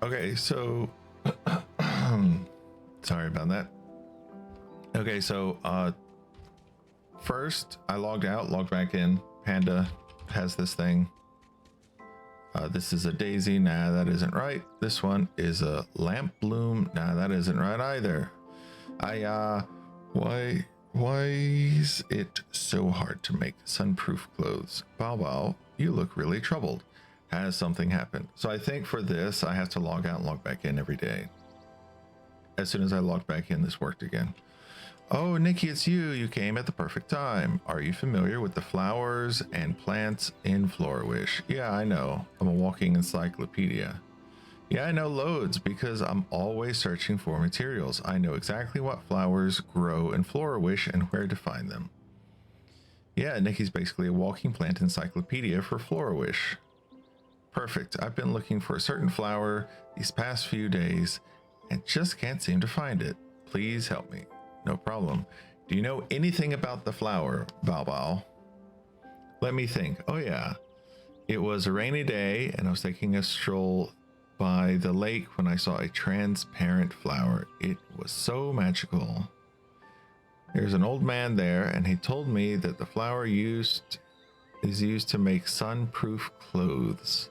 Okay, so sorry about that. Okay, so first I logged out, logged back in. Panda has this thing. This is a daisy. Nah, that isn't right. This one is a lamp bloom. Nah, that isn't right either. Why is it so hard to make sunproof clothes? Bow Wow, you look really troubled. Has something happened? So I think for this, I have to log out and log back in every day. As soon as I logged back in, this worked again. Oh, Nikki, it's you. You came at the perfect time. Are you familiar with the flowers and plants in Florawish? Yeah, I know. I'm a walking encyclopedia. Yeah, I know loads because I'm always searching for materials. I know exactly what flowers grow in Florawish and where to find them. Yeah, Nikki's basically a walking plant encyclopedia for Florawish. Perfect. I've been looking for a certain flower these past few days and just can't seem to find it. Please help me. No problem. Do you know anything about the flower, Bow Bow? Let me think. Oh yeah. It was a rainy day and I was taking a stroll by the lake when I saw a transparent flower. It was so magical. There's an old man there and he told me that the flower is used to make sunproof clothes,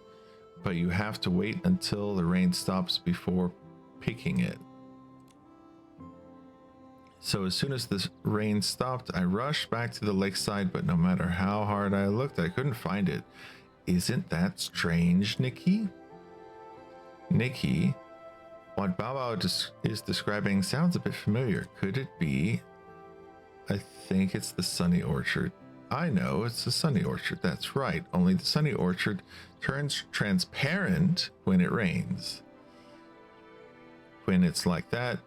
but you have to wait until the rain stops before picking it. So as soon as the rain stopped, I rushed back to the lakeside, but no matter how hard I looked, I couldn't find it. Isn't that strange, Nikki? Nikki, what Bow Wow is describing sounds a bit familiar. Could it be? I think it's the Sunny Orchard. I know, it's the Sunny Orchard. That's right. Only the Sunny Orchard turns transparent when it rains. When it's like that,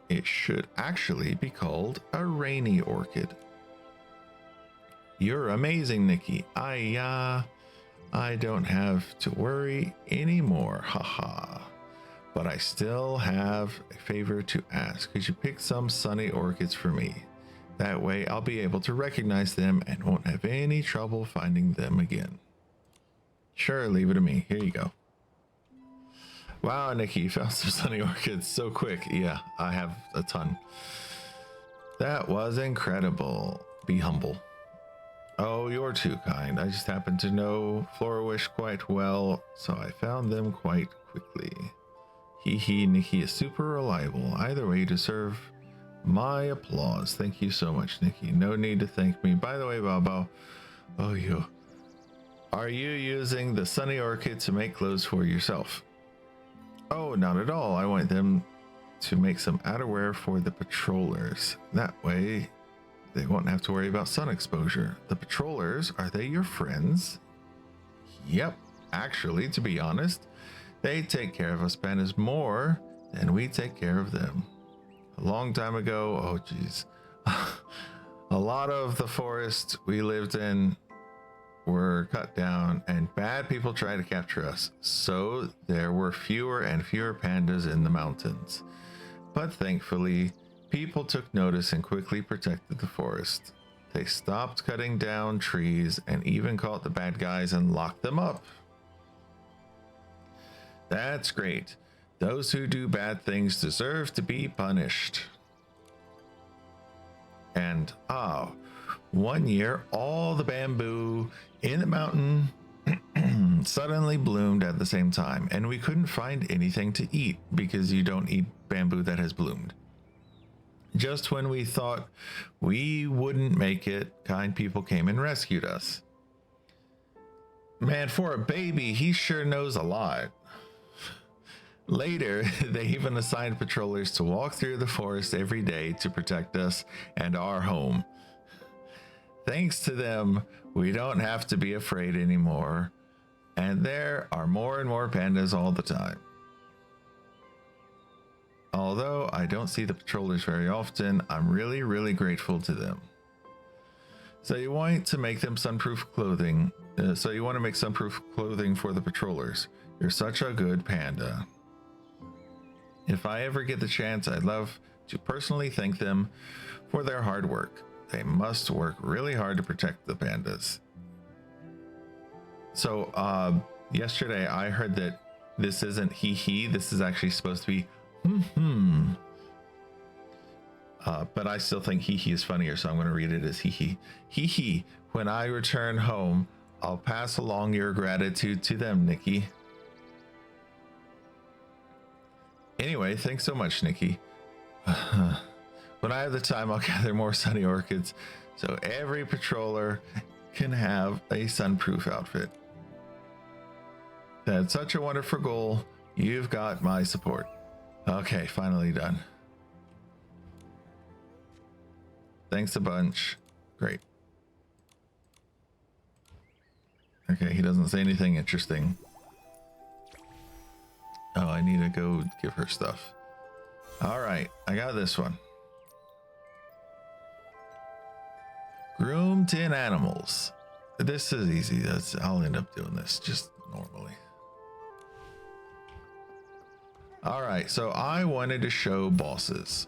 it should actually be called a rainy orchid. You're amazing, Nikki. I don't have to worry anymore. Haha. But I still have a favor to ask. Could you pick some sunny orchids for me? That way I'll be able to recognize them and won't have any trouble finding them again. Sure, leave it to me. Here you go. Wow, Nikki, you found some sunny orchids so quick. Yeah, I have a ton. That was incredible. Be humble. Oh, you're too kind. I just happen to know Florawish quite well, so I found them quite quickly. Hee, Nikki is super reliable. Either way, you deserve my applause. Thank you so much, Nikki. No need to thank me. By the way, Bobo, are you using the sunny orchid to make clothes for yourself? Oh, not at all. I want them to make some outerwear for the patrollers. That way, they won't have to worry about sun exposure. The patrollers, are they your friends? Yep. Actually, to be honest, they take care of us pandas more than we take care of them. A long time ago, oh geez, a lot of the forests we lived in were cut down and bad people tried to capture us, so there were fewer and fewer pandas in the mountains. But thankfully, people took notice and quickly protected the forest. They stopped cutting down trees and even caught the bad guys and locked them up. That's great. Those who do bad things deserve to be punished. And one year, all the bamboo in the mountain suddenly bloomed at the same time, and we couldn't find anything to eat because you don't eat bamboo that has bloomed. Just when we thought we wouldn't make it, kind people came and rescued us. Man, for a baby, he sure knows a lot. Later, they even assigned patrollers to walk through the forest every day to protect us and our home. Thanks to them, we don't have to be afraid anymore, and there are more and more pandas all the time. Although I don't see the patrollers very often, I'm really grateful to them. So you want to make them sunproof clothing. So you want to make sunproof clothing for the patrollers. You're such a good panda. If I ever get the chance, I'd love to personally thank them for their hard work. They must work really hard to protect the pandas. So yesterday I heard that This isn't hee. This is actually supposed to be but I still think hee is funnier, so I'm going to read it as hee. Hee. When I return home, I'll pass along your gratitude to them, Nikki. Anyway, thanks so much, Nikki. When I have the time, I'll gather more sunny orchids so every patroller can have a sunproof outfit. That's such a wonderful goal. You've got my support. Okay, finally done. Thanks a bunch. Great. Okay, he doesn't say anything interesting. Oh, I need to go give her stuff. All right, I got this one. Groom 10 animals. This is easy. I'll end up doing this just normally. All right, so I wanted to show bosses.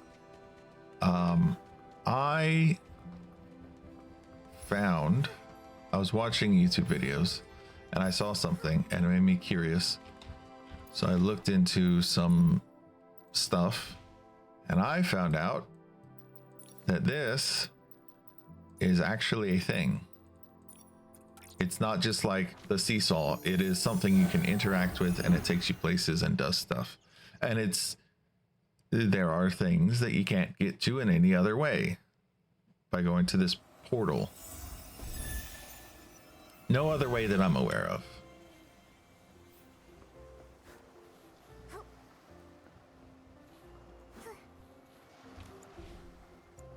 I was watching YouTube videos and I saw something and it made me curious. So I looked into some stuff and I found out that this is actually a thing. It's not just like the seesaw. It is something you can interact with and it takes you places and does stuff. And there are things that you can't get to in any other way by going to this portal. No other way that I'm aware of.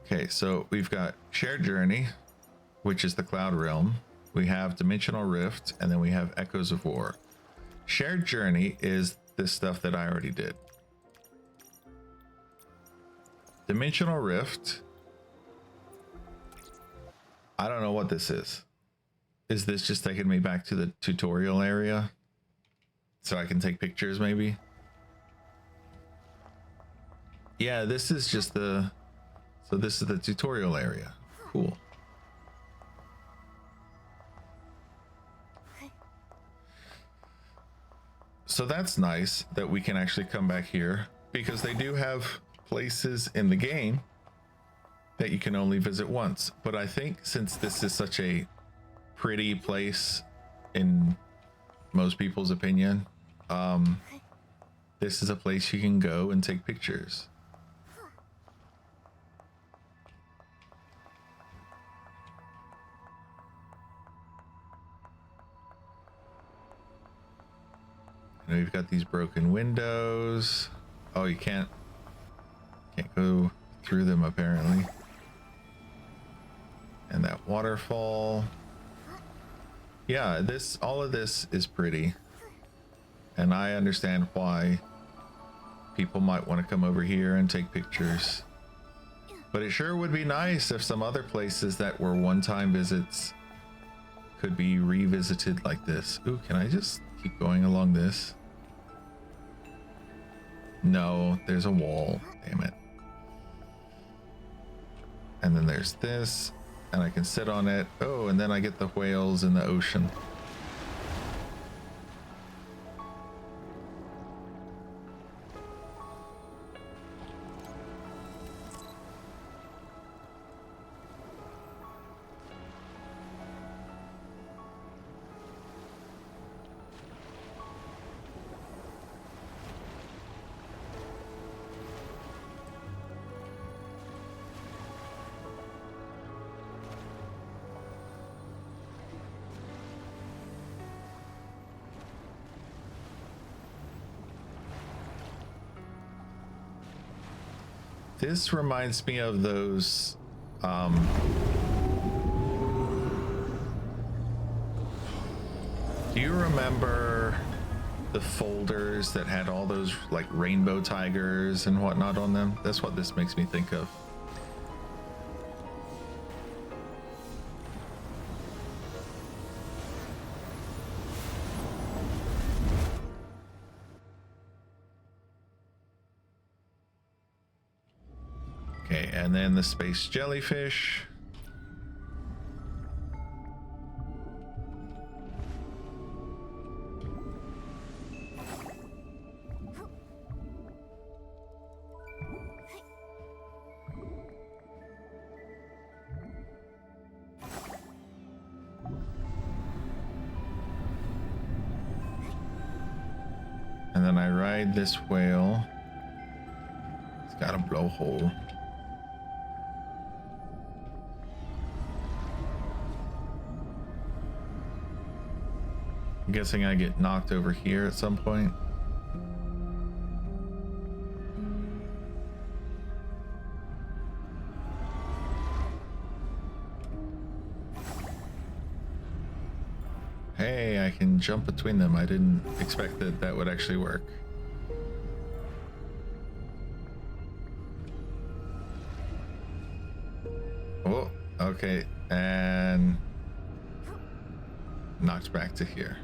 Okay, so we've got Shared Journey, which is the Cloud Realm. We have Dimensional Rift, and then we have Echoes of War. Shared Journey is this stuff that I already did. Dimensional Rift, I don't know what this is. Is this just taking me back to the tutorial area so I can take pictures maybe? Yeah, this is just so this is the tutorial area. Cool. So that's nice that we can actually come back here because they do have places in the game that you can only visit once. But I think since this is such a pretty place in most people's opinion, this is a place you can go and take pictures. And we've got these broken windows. Oh, you can't go through them apparently. And that waterfall. Yeah, all of this is pretty. And I understand why people might want to come over here and take pictures. But it sure would be nice if some other places that were one-time visits could be revisited like this. Ooh, can I just keep going along this? No, there's a wall. Damn it. And then there's this, and I can sit on it. Oh, and then I get the whales in the ocean. This reminds me of those do you remember the folders that had all those like rainbow tigers and whatnot on them? That's what this makes me think of. Okay, and then the space jellyfish. And then I ride this whale. It's got a blowhole. I'm guessing I get knocked over here at some point. Hey, I can jump between them. I didn't expect that that would actually work. Oh, okay. And knocked back to here.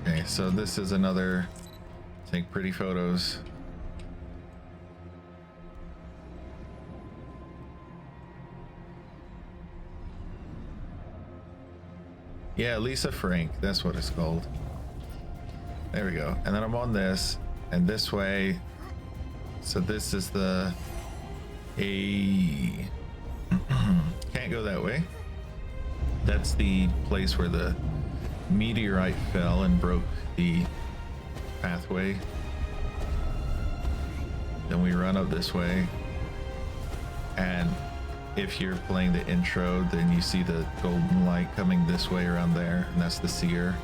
Okay, so this is another take pretty photos. Yeah, Lisa Frank, that's what it's called. There we go. And then I'm on this, and this way. So this is the A. Can't go that way. That's the place where the meteorite fell and broke the pathway. Then we run up this way, and if you're playing the intro, then you see the golden light coming this way around there, and that's the seer.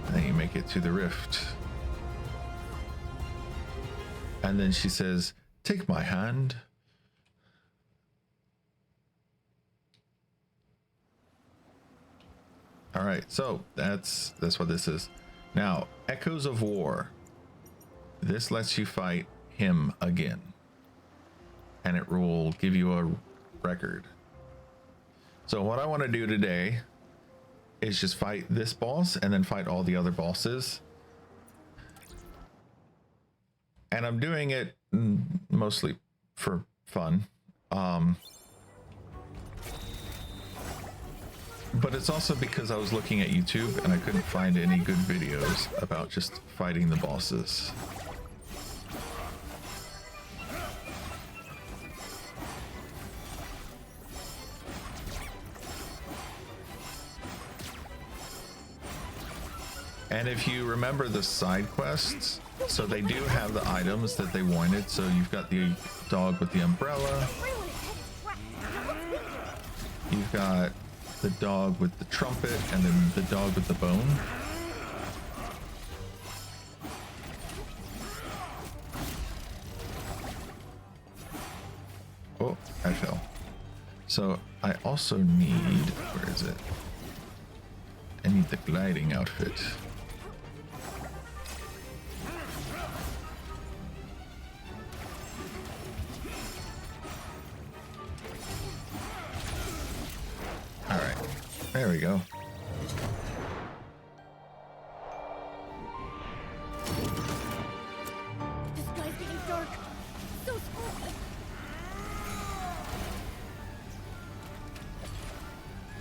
And then you make it to the rift. And then she says, "Take my hand." All right, so that's what this is. Now, Echoes of War. This lets you fight him again, and it will give you a record. So what I want to do today is just fight this boss and then fight all the other bosses. And I'm doing it mostly for fun. But it's also because I was looking at YouTube and I couldn't find any good videos about just fighting the bosses. And if you remember the side quests, so they do have the items that they wanted. So you've got the dog with the umbrella. You've got the dog with the trumpet, and then the dog with the bone. Oh, I fell. So I also need, where is it? I need the gliding outfit. All right, there we go. The sky's getting dark. So spooky.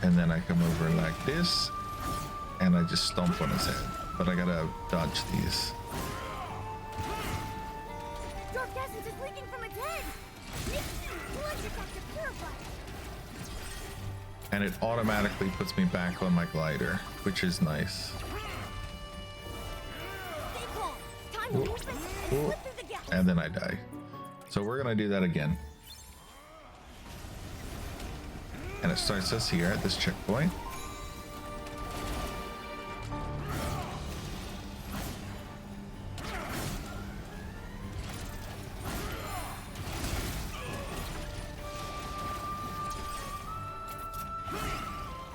And then I come over like this, and I just stomp on his head. But I gotta dodge these. Dark essence is leaking from its head. Nikki, blood detector purified. And it automatically puts me back on my glider, which is nice. Stay calm. Time to move fast and slip through the gap. And then I die. So we're gonna do that again. And it starts us here at this checkpoint.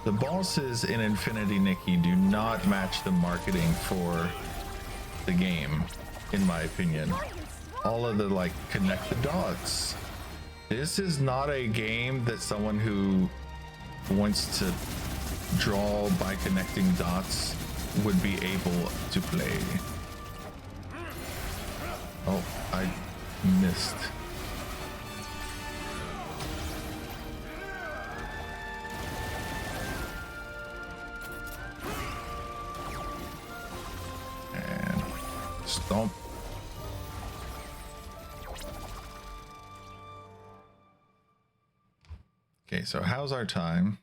The bosses in Infinity Nikki do not match the marketing for the game, in my opinion. All of the like connect the dots. This is not a game that someone who wants to draw by connecting dots would be able to play. Oh, I missed. And stomp. Okay, so how's our time?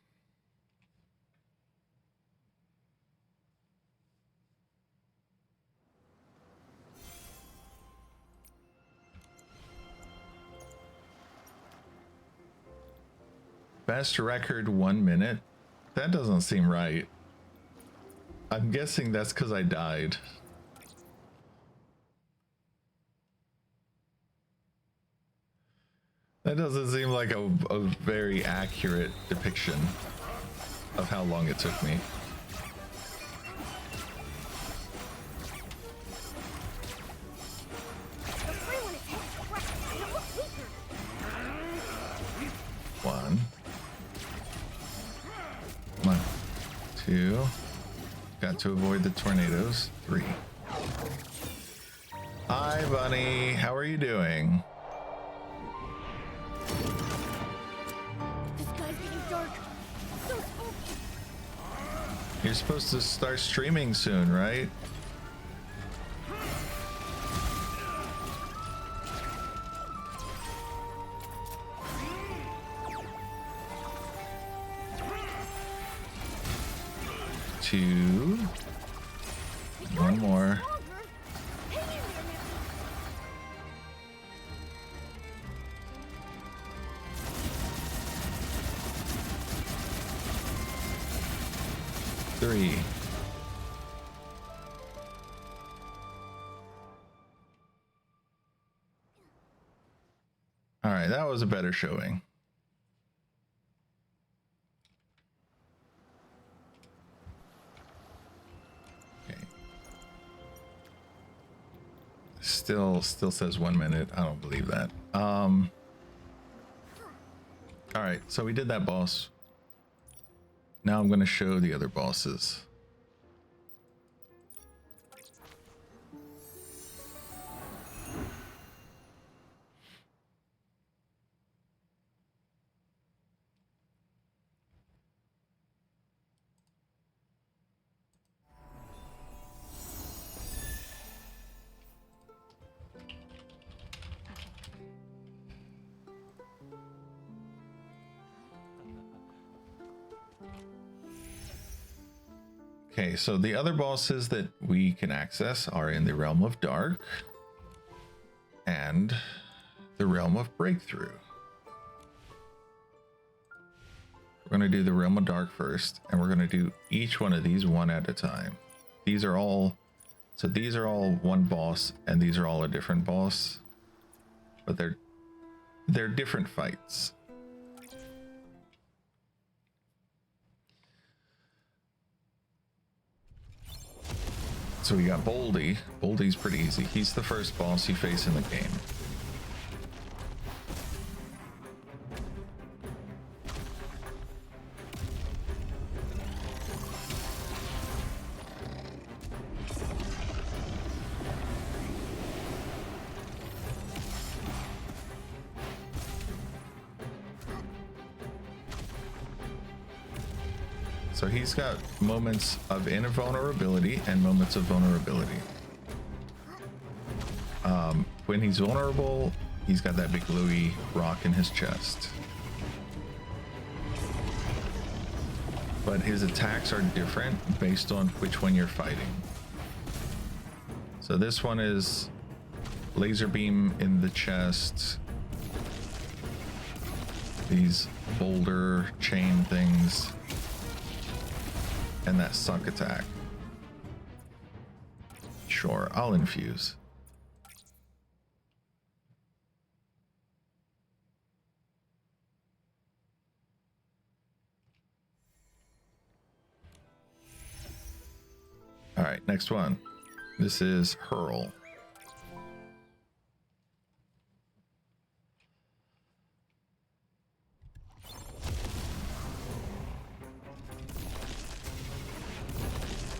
Best record 1 minute? That doesn't seem right. I'm guessing that's because I died. That doesn't seem like a very accurate depiction of how long it took me. One. 2. Got to avoid the tornadoes. 3. Hi, Bunny. How are you doing? The sky's getting dark. So spooky. You're supposed to start streaming soon, right? Two. One more. Three. All right, that was a better showing. Okay. Still says 1 minute. I don't believe that. All right, so we did that boss. Now I'm going to show the other bosses. Okay, so the other bosses that we can access are in the Realm of Dark and the Realm of Breakthrough. We're going to do the Realm of Dark first, and we're going to do each one of these one at a time. These are all, so these are all one boss, and these are all a different boss, but they're different fights. So we got Bouldy. Bouldy's pretty easy. He's the first boss you face in the game. So he's got moments of invulnerability and moments of vulnerability. When he's vulnerable, he's got that big glowy rock in his chest. But his attacks are different based on which one you're fighting. So this one is laser beam in the chest. These boulder chain things. And that suck attack. Sure, I'll infuse. All right, next one. This is Hurl.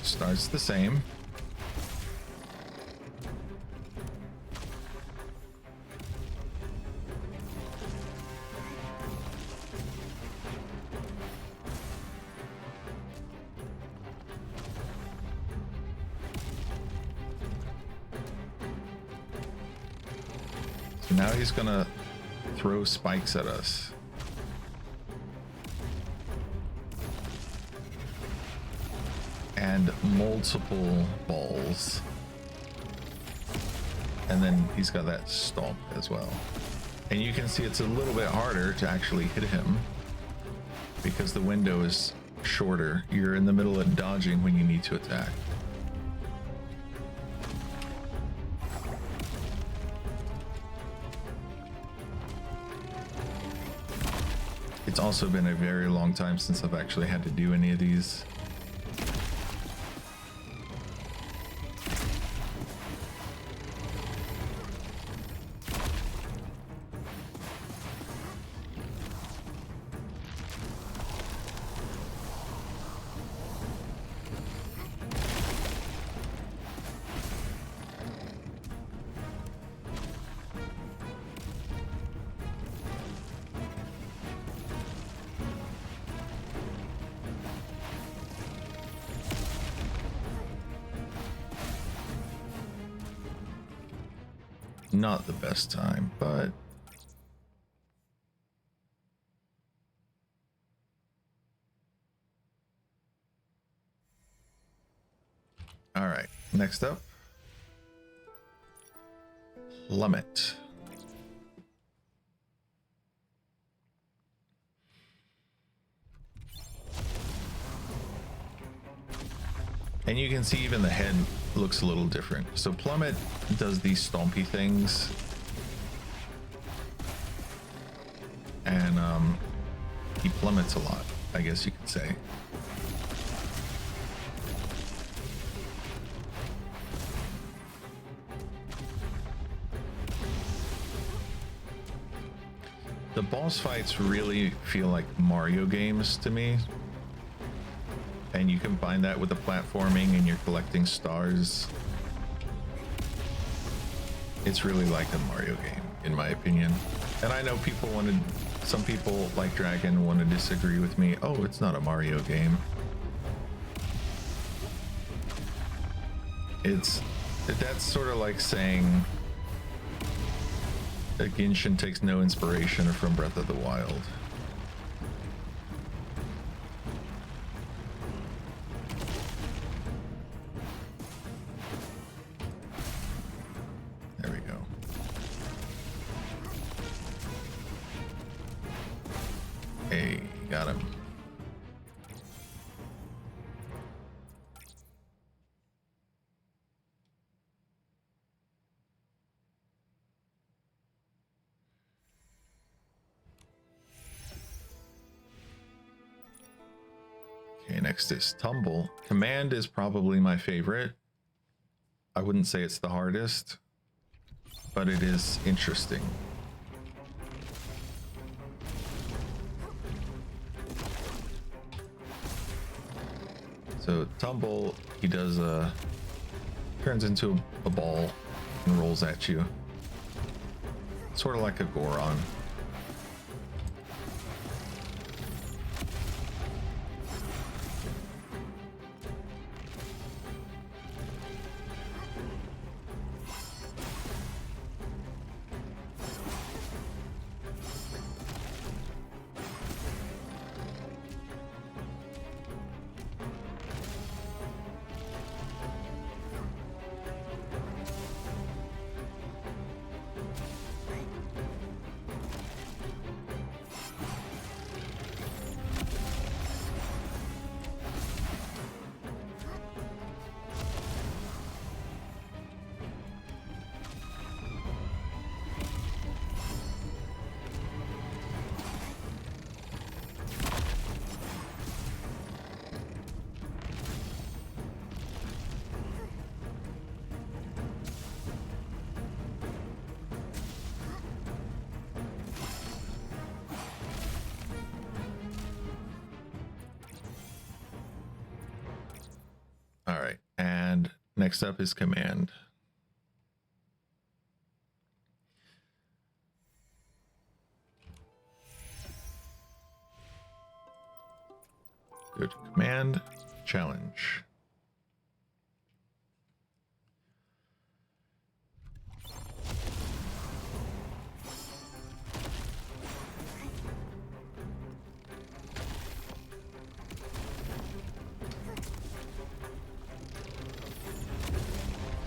Starts the same. So now he's gonna throw spikes at us. and multiple balls. And then he's got that stomp as well. And you can see it's a little bit harder to actually hit him because the window is shorter. You're in the middle of dodging when you need to attack. It's also been a very long time since I've actually had to do any of these. Not the best time, but all right, next up, Plummet. And you can see even the head looks a little different. So Plummet does these stompy things. And he plummets a lot, I guess you could say. The boss fights really feel like Mario games to me. And you combine that with the platforming and you're collecting stars. It's really like a Mario game, in my opinion. And I know people wanted, some people like Dragon want to disagree with me. Oh, it's not a Mario game. That's sort of like saying that Genshin takes no inspiration from Breath of the Wild. Next is Tumble. Command is probably my favorite. I wouldn't say it's the hardest, but it is interesting. So Tumble, he does turns into a ball and rolls at you. Sort of like a Goron. All right, and next up is Command. Good. Command, challenge.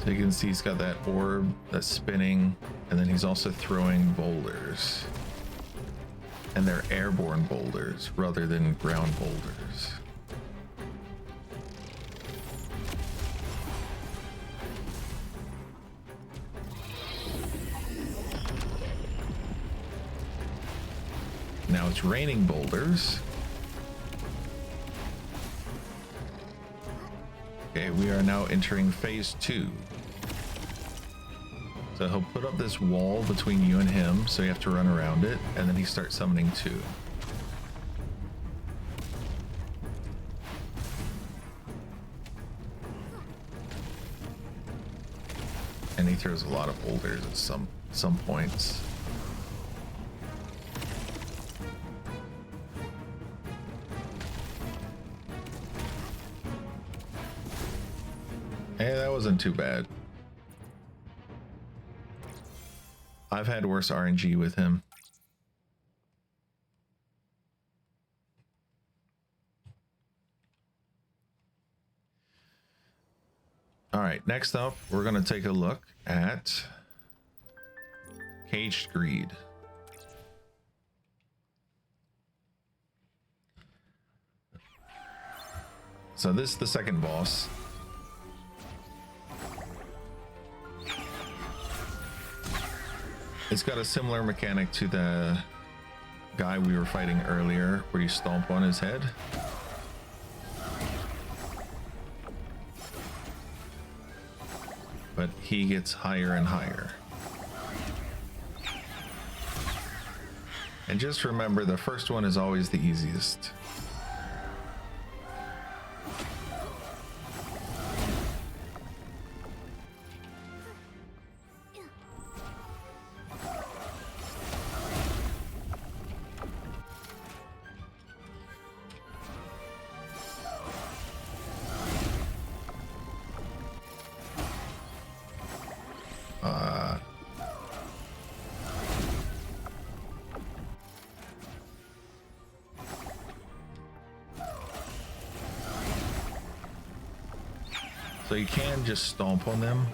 So you can see he's got that orb that's spinning, and then he's also throwing boulders. And they're airborne boulders rather than ground boulders. Now it's raining boulders. Okay, we are now entering phase 2. So he'll put up this wall between you and him, so you have to run around it, and then he starts summoning 2. And he throws a lot of boulders at some points. Hey, that wasn't too bad. I've had worse RNG with him. All right, next up, we're going to take a look at Caged Greed. So this is the second boss. It's got a similar mechanic to the guy we were fighting earlier, where you stomp on his head. But he gets higher and higher. And just remember, the first one is always the easiest. So you can just stomp on them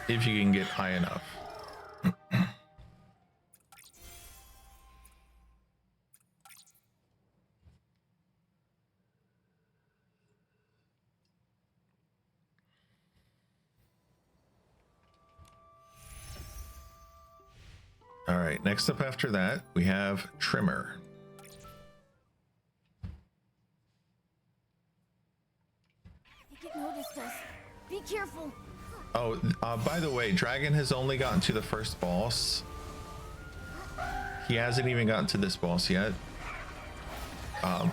if you can get high enough. All right, next up after that, we have Tremor. It noticed us. Be careful. Oh, by the way, Dragon has only gotten to the first boss. He hasn't even gotten to this boss yet. I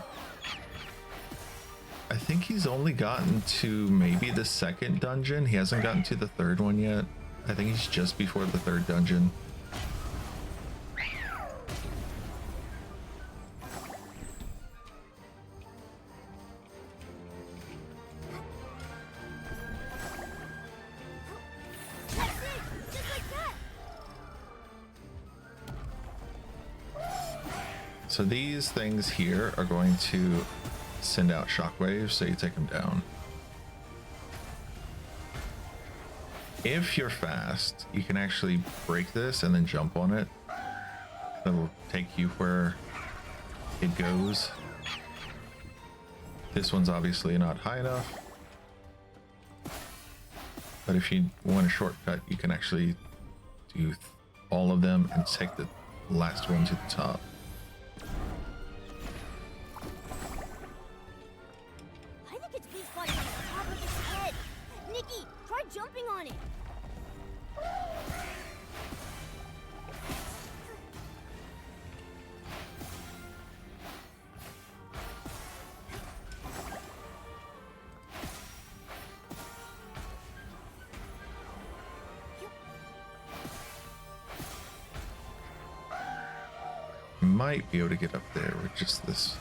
think he's only gotten to maybe the second dungeon. He hasn't gotten to the third one yet. I think he's just before the third dungeon. So these things here are going to send out shockwaves, so you take them down. If you're fast, you can actually break this and then jump on it. It'll take you where it goes. This one's obviously not high enough. But if you want a shortcut, you can actually do all of them and take the last one to the top. Nikki, try jumping on it. Might be able to get up there with just this.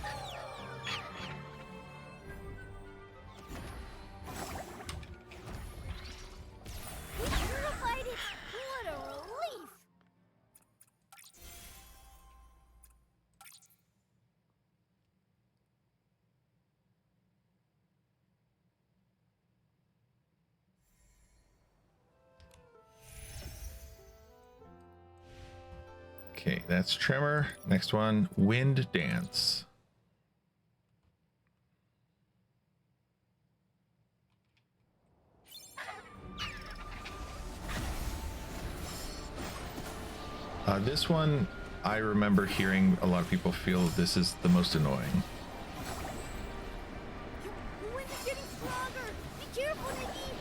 Okay, that's Tremor. Next one, Wind Dance. This one, I remember hearing a lot of people feel this is the most annoying. The wind is getting stronger. Be careful, Nikki.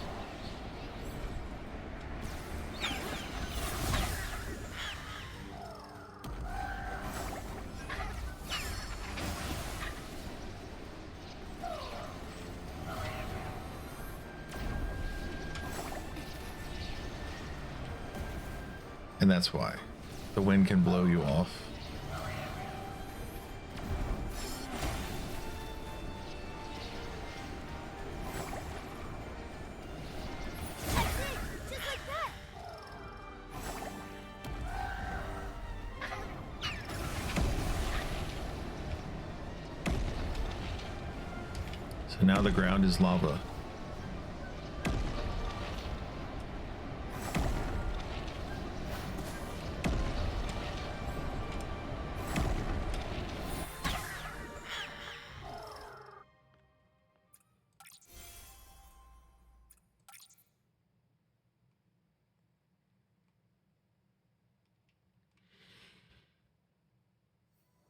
And that's why the wind can blow you off. That's it. Just like that. So now the ground is lava.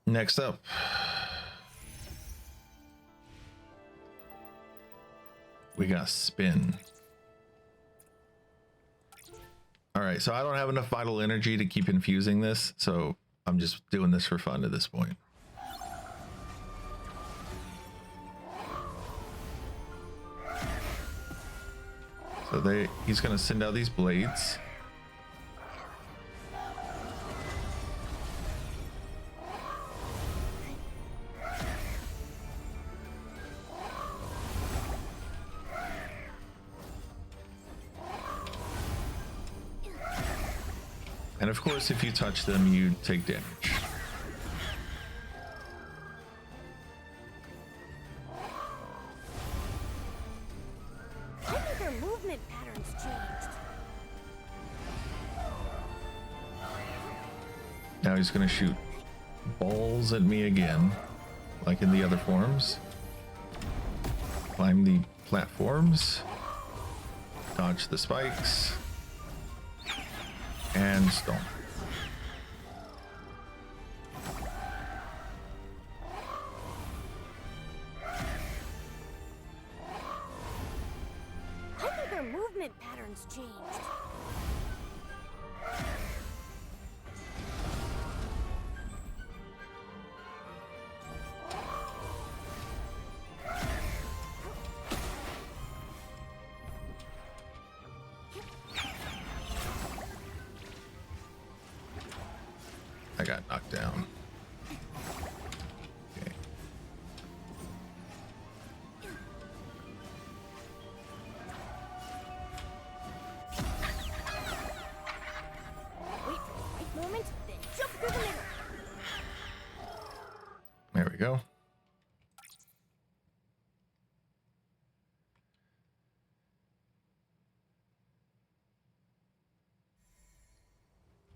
Next up, we got spin. All right, so I don't have enough vital energy to keep infusing this, so I'm just doing this for fun at this point. So he's gonna send out these blades. And of course, if you touch them, you take damage. I think their movement patterns changed. Now he's gonna shoot balls at me again, like in the other forms. Climb the platforms, dodge the spikes, and stomp. I think their movement patterns changed. I got knocked down. Okay. Wait for the right moment, then jump through the middle. There we go.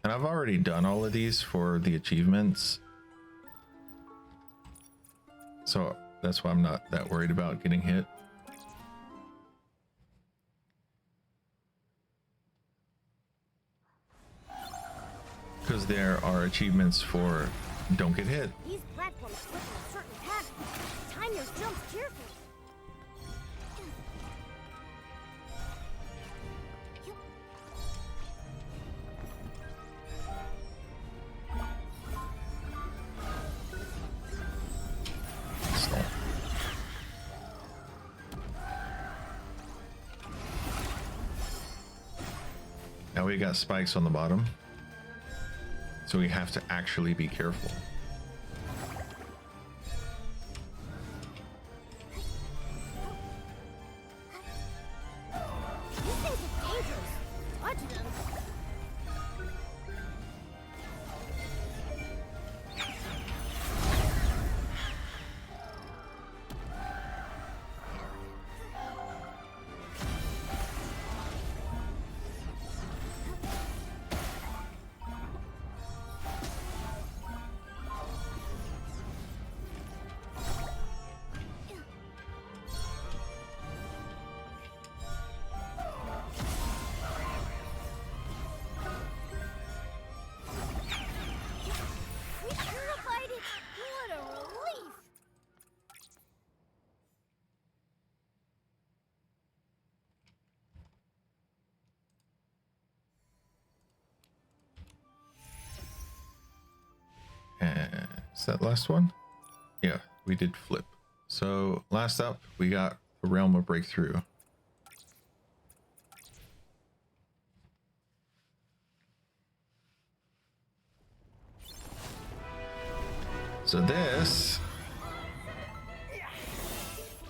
And I've already done all of these for the achievements. So that's why I'm not that worried about getting hit. Because there are achievements for don't get hit. These platforms slip in a certain pattern. Time your jumps carefully. Stall. Now we got spikes on the bottom. So we have to actually be careful. These things are dangerous. Touch them. Is that last one? Yeah, we did flip. So last up, we got the Realm of Breakthrough. So this,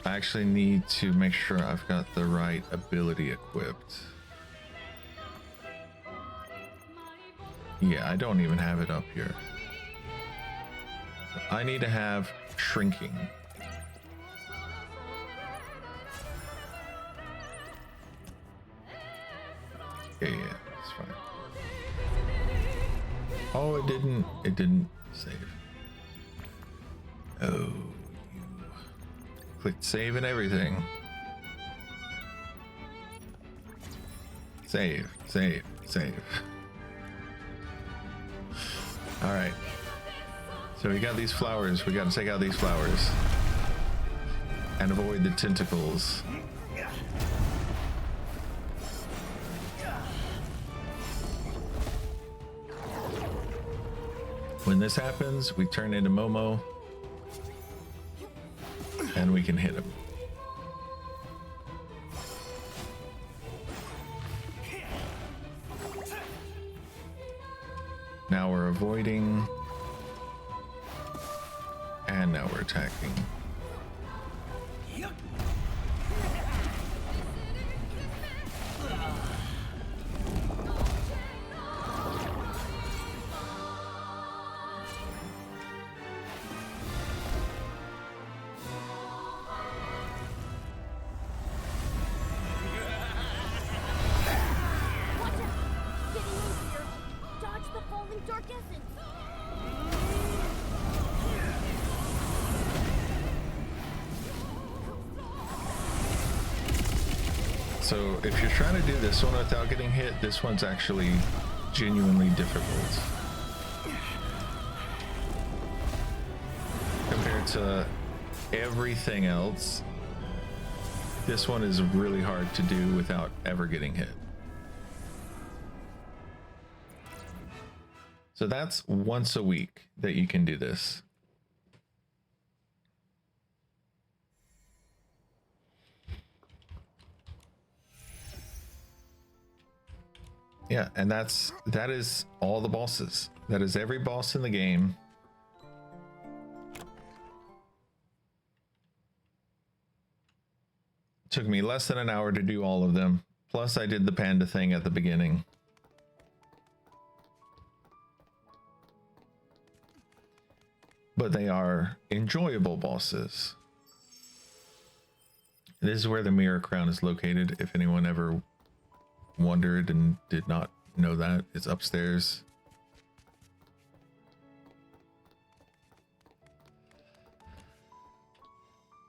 I actually need to make sure I've got the right ability equipped. Yeah, I don't even have it up here. So I need to have shrinking. Yeah, it's fine. Oh, it didn't save. Oh, you clicked save and everything. Save. All right. So we got these flowers. We got to take out these flowers and avoid the tentacles. When this happens, we turn into Momo and we can hit him. Now we're avoiding, and now we're attacking. So if you're trying to do this one without getting hit, this one's actually genuinely difficult compared to everything else. This one is really hard to do without ever getting hit. So that's once a week that you can do this. Yeah, and that is all the bosses. That is every boss in the game. It took me less than an hour to do all of them. Plus I did the panda thing at the beginning. But they are enjoyable bosses. This is where the mirror crown is located, if anyone ever wondered and did not know that. It's upstairs.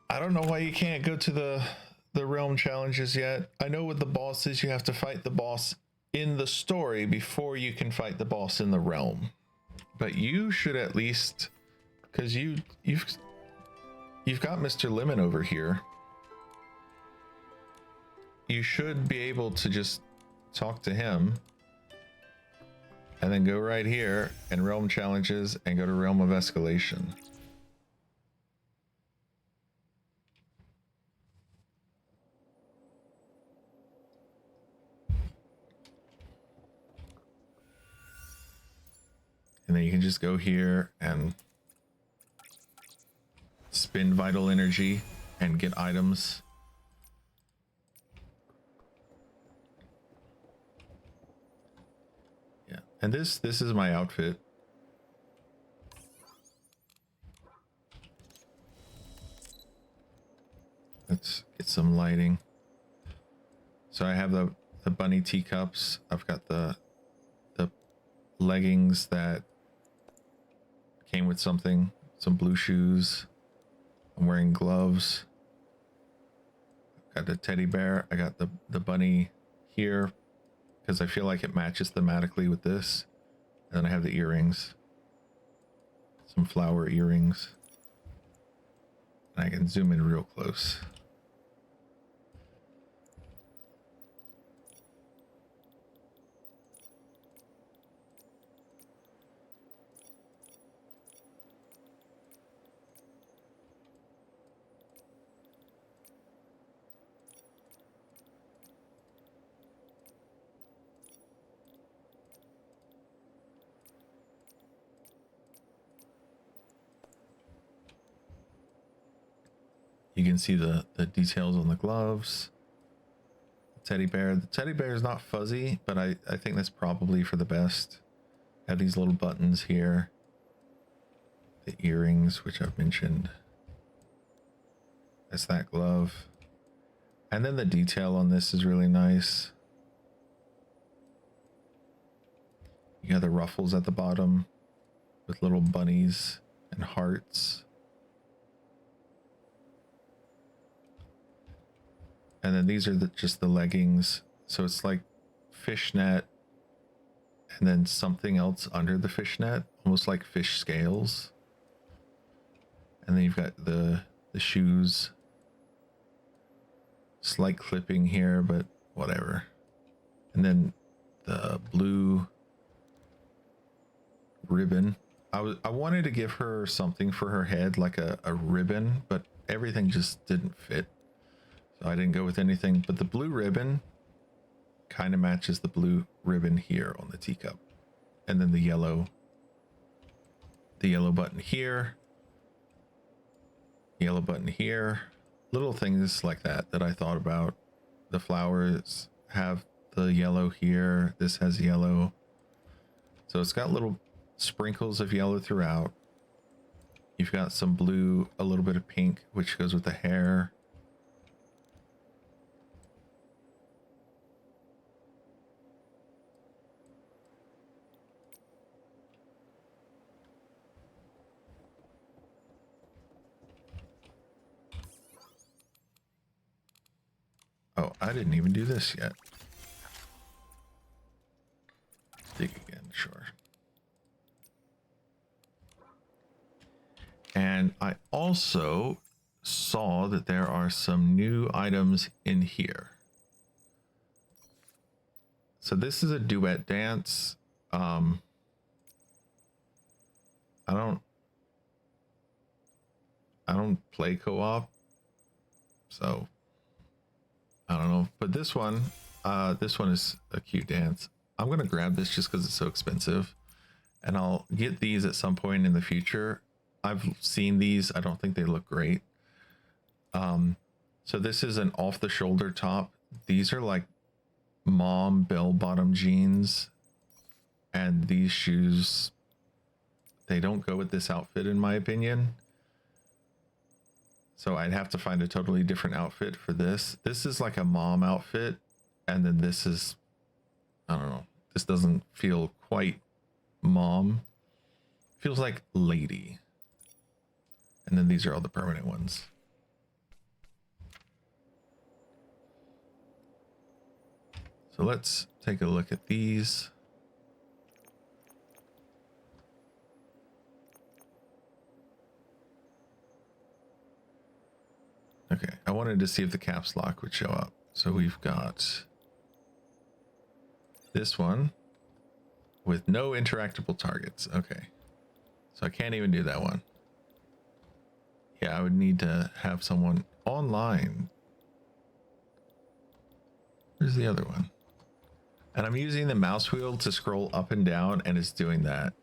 I don't know why you can't go to the realm challenges yet. I know with the bosses you have to fight the boss in the story before you can fight the boss in the realm. But you should at least, because you've got Mr. Lemon over here. You should be able to just talk to him and then go right here and realm challenges and go to realm of escalation. And then you can just go here and spin vital energy and get items. Yeah, and this is my outfit. Let's get some lighting. So I have the bunny teacups. I've got the leggings that came with some blue shoes. I'm wearing gloves. Got the teddy bear. I got the bunny here because I feel like it matches thematically with this. And then I have the earrings. Some flower earrings. And I can zoom in real close. You can see the details on the gloves. Teddy bear. The teddy bear is not fuzzy, but I think that's probably for the best. Have these little buttons here. The earrings, which I've mentioned. That's that glove. And then the detail on this is really nice. You got the ruffles at the bottom with little bunnies and hearts. And then these are just the leggings. So it's like fishnet and then something else under the fishnet, almost like fish scales. And then you've got the shoes. Slight clipping here, but whatever. And then the blue ribbon. I wanted to give her something for her head, like a ribbon, but everything just didn't fit. So I didn't go with anything, but the blue ribbon kind of matches the blue ribbon here on the teacup. And then the yellow button here, yellow button here, little things like that I thought about. The flowers have the yellow here. This has yellow. So it's got little sprinkles of yellow throughout. You've got some blue, a little bit of pink, which goes with the hair. Oh, I didn't even do this yet. Dig again, sure. And I also saw that there are some new items in here. So this is a duet dance. I don't play co-op, so I don't know. But this one is a cute dance. I'm gonna grab this just because it's so expensive, and I'll get these at some point in the future. I've seen these. I don't think they look great. So this is an off-the-shoulder top. These are like mom bell-bottom jeans, and these shoes, they don't go with this outfit in my opinion. So I'd have to find a totally different outfit for this. This is like a mom outfit, and then this is, I don't know, this doesn't feel quite mom. Feels like lady. And then these are all the permanent ones. So let's take a look at these. Okay, I wanted to see if the caps lock would show up. So we've got this one with no interactable targets. Okay, so I can't even do that one. Yeah, I would need to have someone online. Where's the other one? And I'm using the mouse wheel to scroll up and down, and it's doing that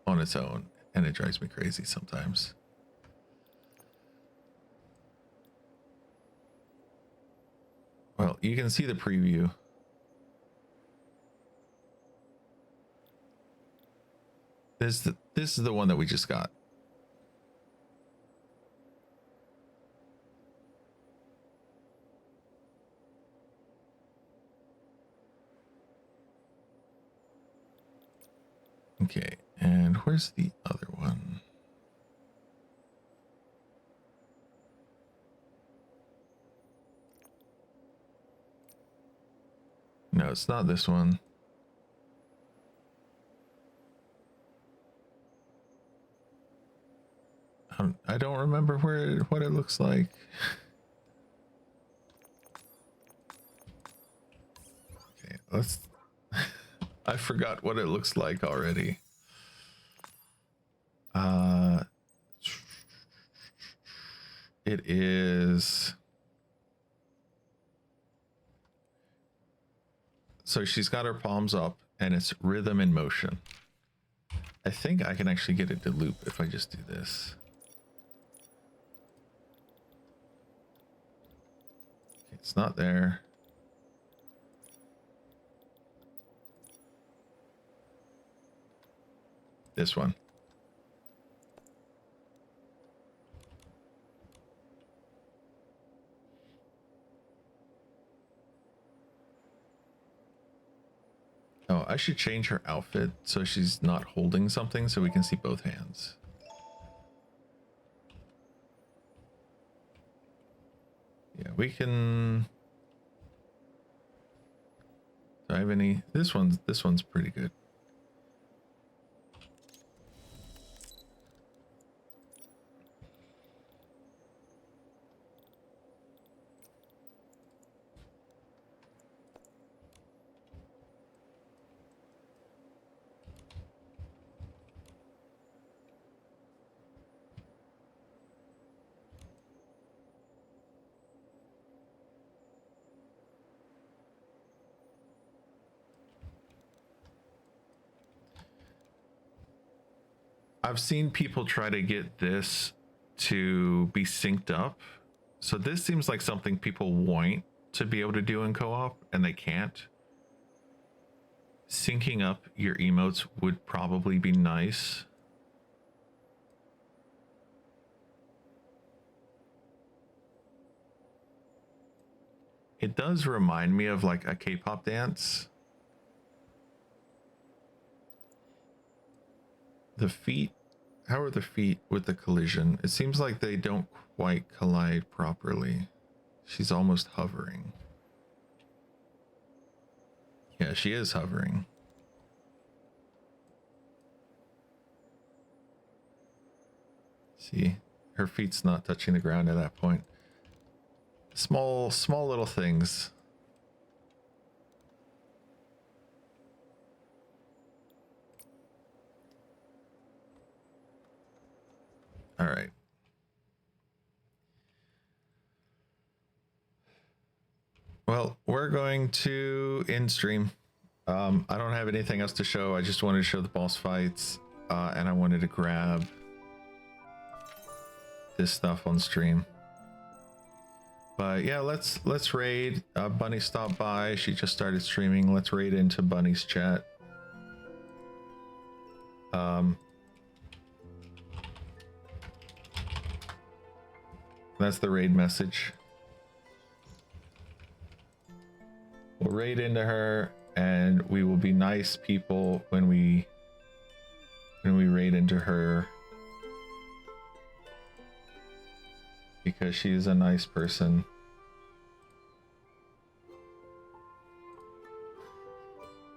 on its own, and it drives me crazy sometimes. Well, you can see the preview. This is the one that we just got. Okay, and where's the other one? No, it's not this one. I don't remember what it looks like. Okay, let's. I forgot what it looks like already. It is. So she's got her palms up, and it's rhythm in motion. I think I can actually get it to loop if I just do this. It's not there. This one. Oh, I should change her outfit so she's not holding something so we can see both hands. Yeah, we can. Do I have any? This one's pretty good. I've seen people try to get this to be synced up. So this seems like something people want to be able to do in co-op and they can't. Syncing up your emotes would probably be nice. It does remind me of like a K-pop dance. The feet, how are the feet with the collision? It seems like they don't quite collide properly. She's almost hovering. Yeah, she is hovering. See, her feet's not touching the ground at that point. Small little things. All right. Well, we're going to end stream. I don't have anything else to show. I just wanted to show the boss fights, and I wanted to grab this stuff on stream. But yeah, let's raid. Bunny stopped by. She just started streaming. Let's raid into Bunny's chat. That's the raid message. We'll raid into her, and we will be nice people when we raid into her, because she is a nice person.